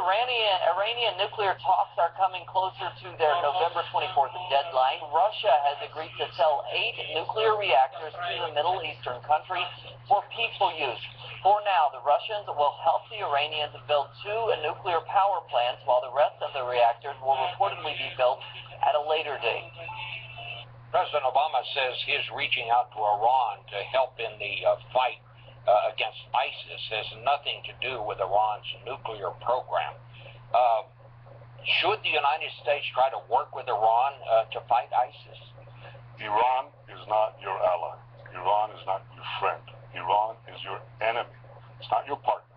Iranian nuclear talks are coming closer to their November 24th deadline. Russia has agreed to sell 8 nuclear reactors to the Middle Eastern country for peaceful use. For now, the Russians will help the Iranians build 2 nuclear power plants, while the rest of the reactors will reportedly be built at a later date. President Obama says he's reaching out to Iran to help in the fight against ISIS. Has nothing to do with Iran's nuclear program. Should the United States try to work with Iran to fight ISIS? Iran is not your ally. Iran is not your friend. Iran is your enemy. It's not your partner.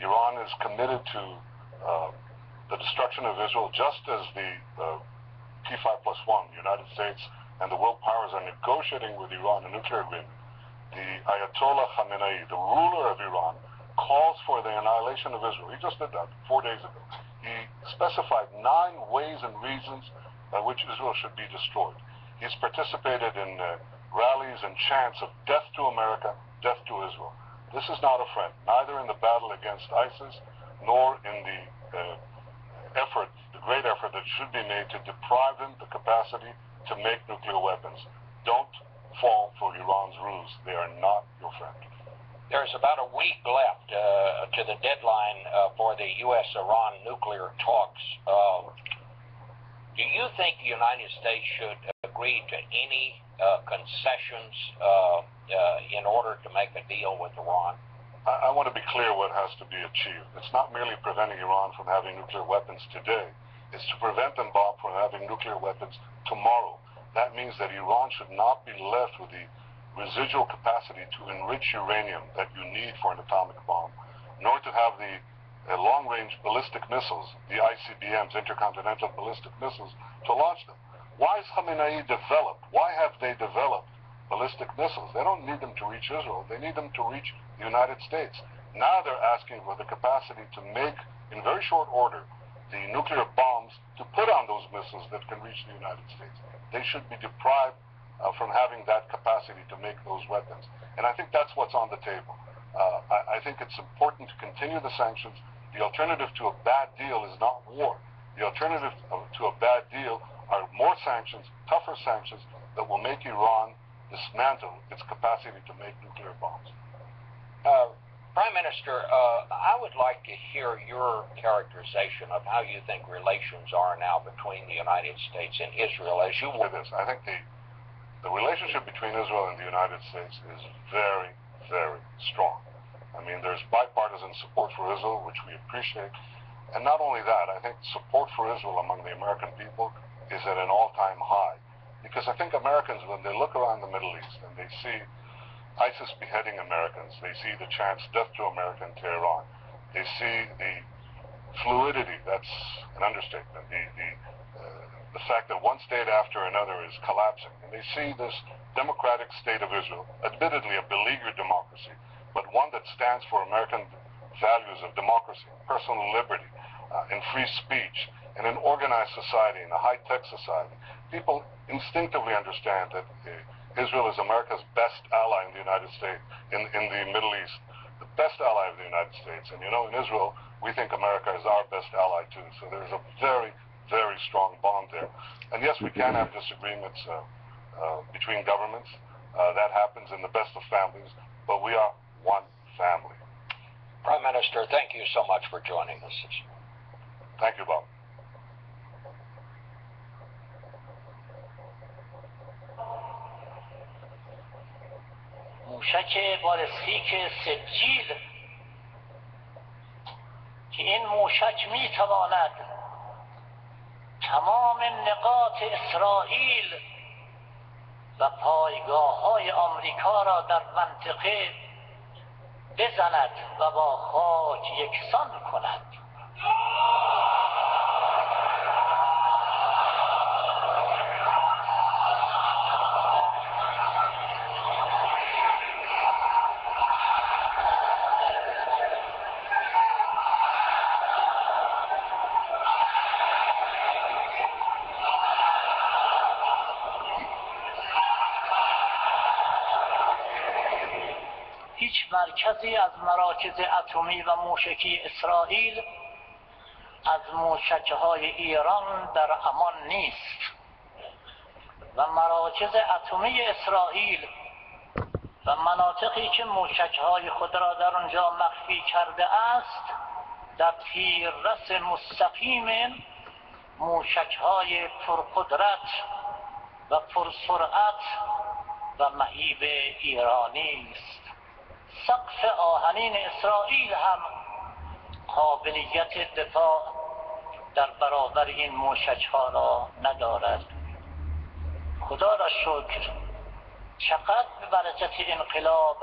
Iran is committed to the destruction of Israel, just as the P5+1, the United States and the world powers are negotiating with Iran a nuclear agreement. The Ayatollah Khamenei, the ruler of Iran, calls for the annihilation of Israel. He just did that 4 days ago. He specified 9 ways and reasons by which Israel should be destroyed. He's participated in rallies and chants of death to America, death to Israel. This is not a friend, neither in the battle against ISIS, nor in the effort, the great effort that should be made to deprive them the capacity to make nuclear weapons. Don't fall for Iran's ruse. They are not your friend. There's about a week left to the deadline for the U.S.-Iran nuclear talks. Do you think the United States should agree to any concessions in order to make a deal with Iran? I want to be clear what has to be achieved. It's not merely preventing Iran from having nuclear weapons today. It's to prevent them, Bob, from having nuclear weapons tomorrow. That means that Iran should not be left with the residual capacity to enrich uranium that you need for an atomic bomb, nor to have the long-range ballistic missiles, the ICBMs, intercontinental ballistic missiles, to launch them. Why is Khamenei developed? Why have they developed ballistic missiles? They don't need them to reach Israel. They need them to reach the United States. Now they're asking for the capacity to make, in very short order, the nuclear bombs to put on those missiles that can reach the United States. They should be deprived from having that capacity to make those weapons. And I think that's what's on the table. I think it's important to continue the sanctions. The alternative to a bad deal is not war. The alternative to a bad deal are more sanctions, tougher sanctions, that will make Iran dismantle its capacity to make nuclear bombs. Prime Minister, I would like to hear your characterization of how you think relations are now between the United States and Israel as you say this. I think the relationship between Israel and the United States is very, very strong. I mean, there's bipartisan support for Israel, which we appreciate. And not only that, I think support for Israel among the American people is at an all-time high. Because I think Americans, when they look around the Middle East and they see ISIS beheading Americans, they see the chants death to America in Tehran, they see the fluidity, that's an understatement, the fact that one state after another is collapsing, and they see this democratic state of Israel, admittedly a beleaguered democracy, but one that stands for American values of democracy, personal liberty, and free speech, and an organized society, and a high-tech society. People instinctively understand that Israel is America's best ally in the United States, in the Middle East, the best ally of the United States. And you know, in Israel, we think America is our best ally too. So there's a very, very strong bond there. And yes, we can have disagreements between governments. That happens in the best of families, but we are one family. Prime Minister, thank you so much for joining us. Thank you, Bob. موشک بالستیک سجیل که این موشک میتواند تمام نقاط اسرائیل و پایگاه‌های آمریکا را در منطقه بزند و با خاک یکسان کند. هیچ مرکزی از مراکز اتمی و موشکی اسرائیل از موشک‌های ایران در امان نیست و مراکز اتمی اسرائیل و مناطقی که موشک‌های خود را در آنجا مخفی کرده است در تیررس مستقیم موشک‌های پرقدرت و پرسرعت و مهیب ایرانی است. سقف آهنین اسرائیل هم قابلیت دفاع در برابر این موشک‌ها را ندارد. خدا را شکر چقدر به برکت انقلاب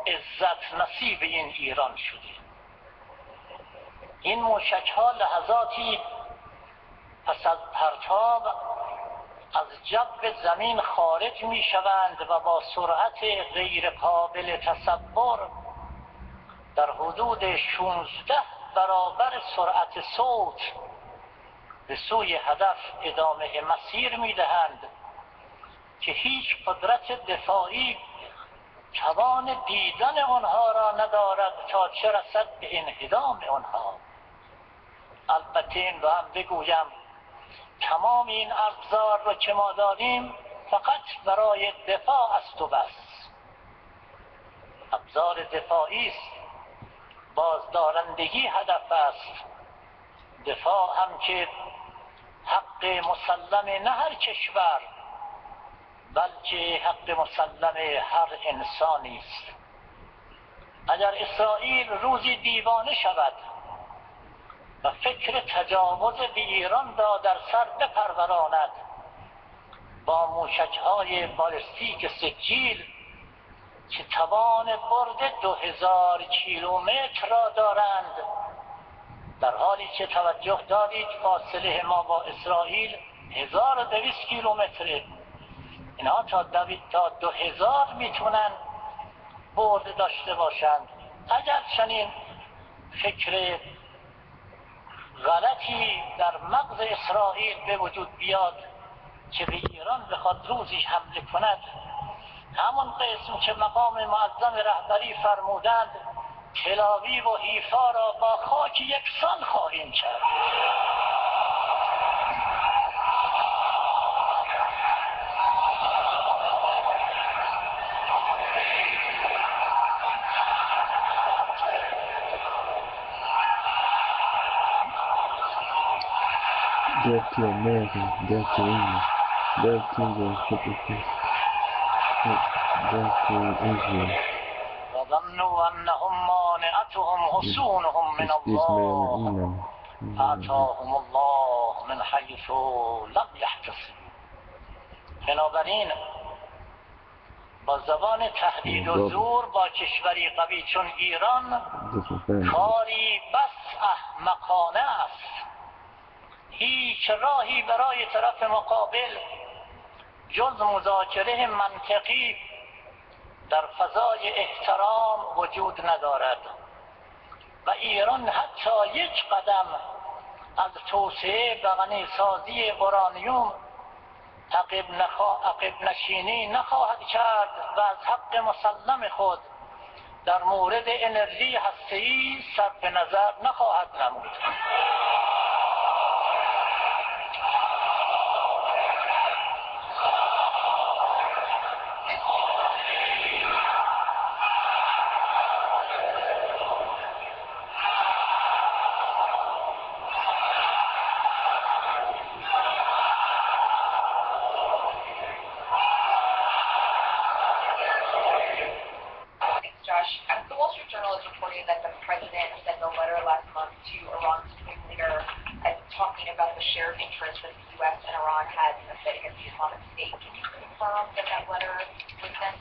عزت نصیب این ایران شده. این موشک‌ها لحظاتی پس از پرتاب از جو زمین خارج می شوند و با سرعت غیر قابل تصور در حدود 16 برابر سرعت صوت به سوی هدف ادامه مسیر می دهند که هیچ قدرت دفاعی توان دیدن آنها را ندارد تا چه رسد به انهدام آنها. البته این را هم بگویم تمام این ابزار را که ما داریم فقط برای دفاع است و بس. ابزار دفاعی است، بازدارندگی هدف است. دفاع هم که حق مسلم نه هر کشور بلکه حق مسلم هر انسانی است. اگر اسرائیل روزی دیوانه شود و فکر تجاوز به ایران را در سر بپروراند با موشک‌های بالستیک سجیل که توان برد 2000 کیلومتر را دارند، در حالی که توجه دارید فاصله ما با اسرائیل 1200 کیلومتره، اینها تا 2000 میتونن برد داشته باشند. اگر چنین فکر غلطی در مغز اسرائیل به وجود بیاد که به ایران بخواد روزی حمله کند، همون قسم که مقام معظم رهبری فرمودند تل‌آویو و حیفا را با خاک یکسان خواهیم کرد. Death to America, death to England, death to the hypocrites, death to Israel. وظنوا أنهم مانعتهم حصونهم من الله فأتاهم الله من حيث لم يحتسبوا. بنابراین با زبان تهدید و زور با کشوری قوی چون ایران کاری بس احمقانه است. هیچ راهی برای طرف مقابل جز مذاکره منطقی در فضای احترام وجود ندارد و ایران حتی یک قدم از توسعه و غنیسازی اورانیوم عقب نشینی نخواهد کرد و از حق مسلم خود در مورد انرژی هسته‌ای صرف نظر نخواهد نمود. The Wall Street Journal is reporting that the president sent a letter last month to Iran's Supreme leader talking about the shared interest that the U.S. and Iran had in the fight against the Islamic State. Can you confirm that that letter was sent?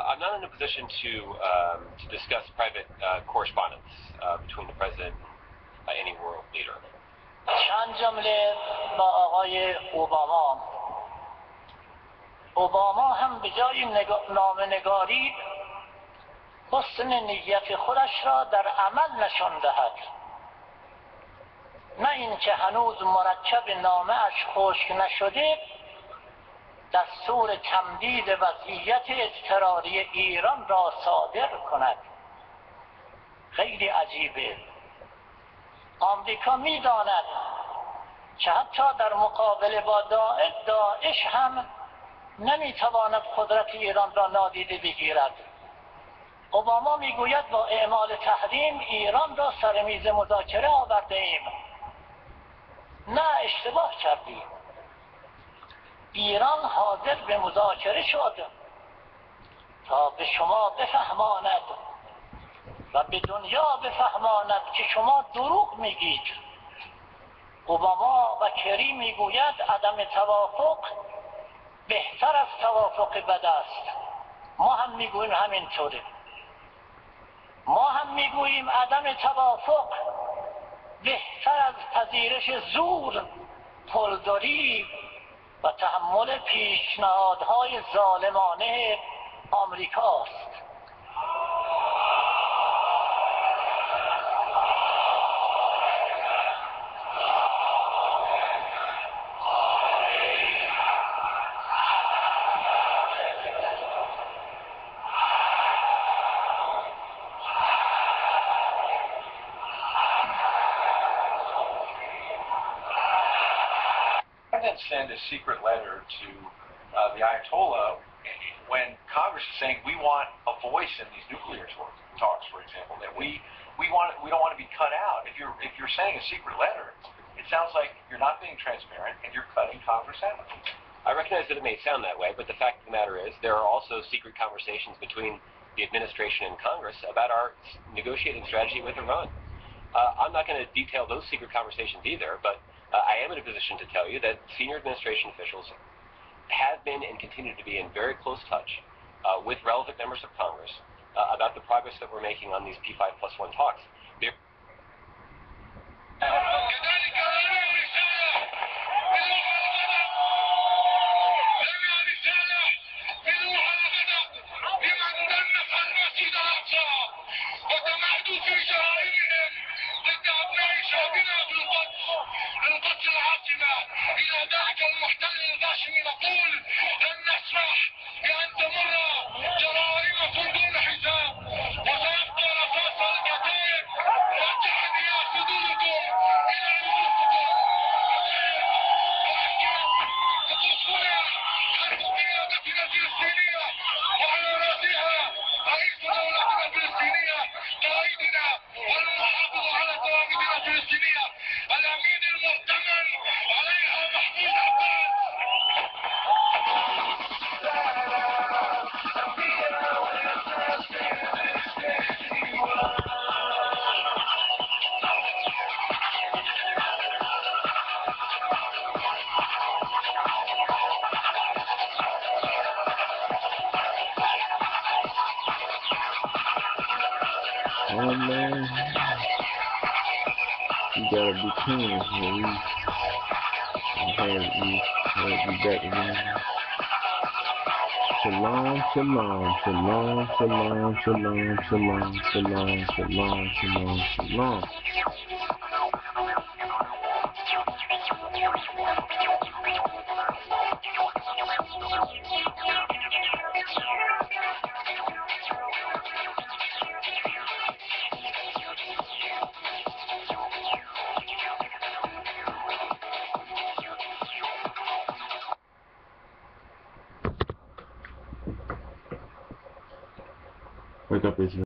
I'm not in a position to discuss private correspondence between the president and any world leader. چند جمله با آقای اوباما هم به جای نامه‌نگاری حسن نیت خودش را در عمل نشان دهد، نه اینکه هنوز مرکب نامه‌اش خشک نشده دستور تمدید وضعیت اضطراری ایران را صادر کند. خیلی عجیبه. آمریکا می‌داند که حتی در مقابله با داعش هم نمی‌تواند قدرت ایران را نادیده بگیرد. اوباما میگوید با اعمال تحریم ایران را سر میز مذاکره آورده ایم. نه، اشتباه کردیم. ایران حاضر به مذاکره شد تا به شما بفهماند و به دنیا بفهماند که شما دروغ میگید. اوباما و کری میگوید عدم توافق بهتر از توافق بد است. ما هم میگوییم همینطوره. ما هم میگوییم عدم توافق بهتر از پذیرش زور، پلدری و تحمل پیشنهادهای ظالمانه آمریکاست. Send a secret letter to the Ayatollah when Congress is saying we want a voice in these nuclear talks, for example, that we don't want to be cut out. If you're saying a secret letter, it sounds like you're not being transparent and you're cutting Congress out. I recognize that it may sound that way, but the fact of the matter is there are also secret conversations between the administration and Congress about our negotiating strategy with Iran. I'm not going to detail those secret conversations either, but I am in a position to tell you that senior administration officials have been and continue to be in very close touch with relevant members of Congress about the progress that we're making on these P5+1 talks. Oh man, you gotta be clean here. I heard you back again. Shalom, shalom, shalom, shalom, shalom, shalom, shalom, shalom, shalom, shalom. Wake up, Israel.